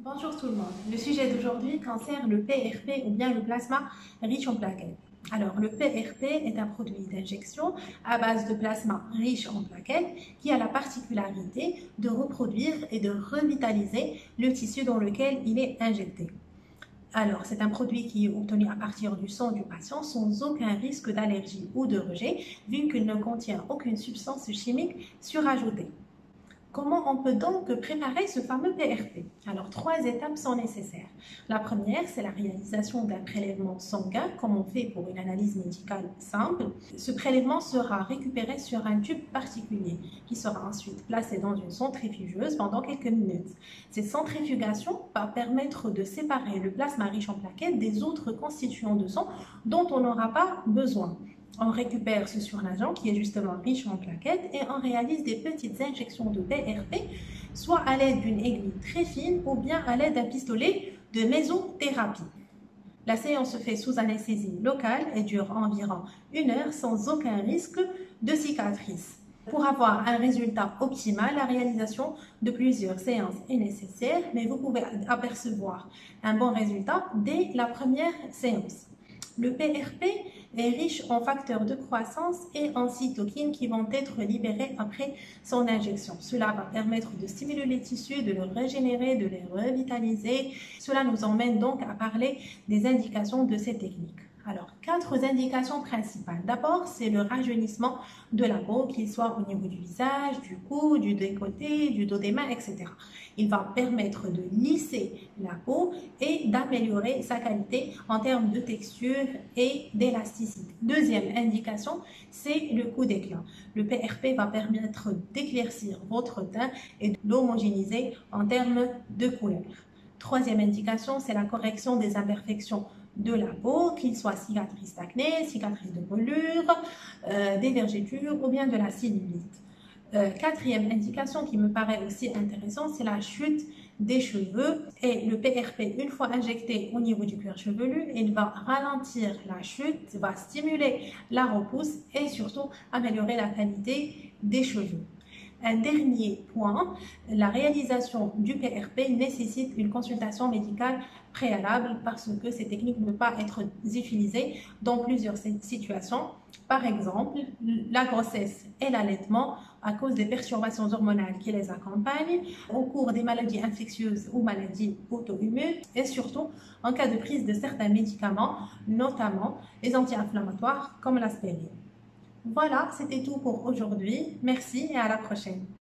Bonjour tout le monde. Le sujet d'aujourd'hui concerne le PRP ou bien le plasma riche en plaquettes. Alors, le PRP est un produit d'injection à base de plasma riche en plaquettes qui a la particularité de reproduire et de revitaliser le tissu dans lequel il est injecté. Alors, c'est un produit qui est obtenu à partir du sang du patient sans aucun risque d'allergie ou de rejet, vu qu'il ne contient aucune substance chimique surajoutée. Comment on peut donc préparer ce fameux PRP? Alors, 3 étapes sont nécessaires. La première, c'est la réalisation d'un prélèvement sanguin, comme on fait pour une analyse médicale simple. Ce prélèvement sera récupéré sur un tube particulier, qui sera ensuite placé dans une centrifugeuse pendant quelques minutes. Cette centrifugation va permettre de séparer le plasma riche en plaquettes des autres constituants de sang dont on n'aura pas besoin. On récupère ce surnageant qui est justement riche en plaquettes et on réalise des petites injections de PRP, soit à l'aide d'une aiguille très fine ou bien à l'aide d'un pistolet de mésothérapie. La séance se fait sous anesthésie locale et dure environ 1 heure sans aucun risque de cicatrice. Pour avoir un résultat optimal, la réalisation de plusieurs séances est nécessaire, mais vous pouvez apercevoir un bon résultat dès la première séance. Le PRP est riche en facteurs de croissance et en cytokines qui vont être libérés après son injection. Cela va permettre de stimuler les tissus, de les régénérer, de les revitaliser. Cela nous emmène donc à parler des indications de cette technique. Alors, 4 indications principales. D'abord, c'est le rajeunissement de la peau, qu'il soit au niveau du visage, du cou, du décolleté, du dos des mains, etc. Il va permettre de lisser la peau et d'améliorer sa qualité en termes de texture et d'élasticité. Deuxième indication, c'est le coup d'éclat. Le PRP va permettre d'éclaircir votre teint et de l'homogénéiser en termes de couleur. Troisième indication, c'est la correction des imperfections de la peau, qu'il soit cicatrice d'acné, cicatrice de brûlure, des vergetures ou bien de la cellulite. Quatrième indication qui me paraît aussi intéressante, c'est la chute des cheveux. Et le PRP, une fois injecté au niveau du cuir chevelu, il va ralentir la chute, va stimuler la repousse et surtout améliorer la qualité des cheveux. Un dernier point, la réalisation du PRP nécessite une consultation médicale préalable parce que ces techniques ne peuvent pas être utilisées dans plusieurs situations. Par exemple, la grossesse et l'allaitement à cause des perturbations hormonales qui les accompagnent, au cours des maladies infectieuses ou maladies auto-immunes et surtout en cas de prise de certains médicaments, notamment les anti-inflammatoires comme l'aspirine. Voilà, c'était tout pour aujourd'hui. Merci et à la prochaine.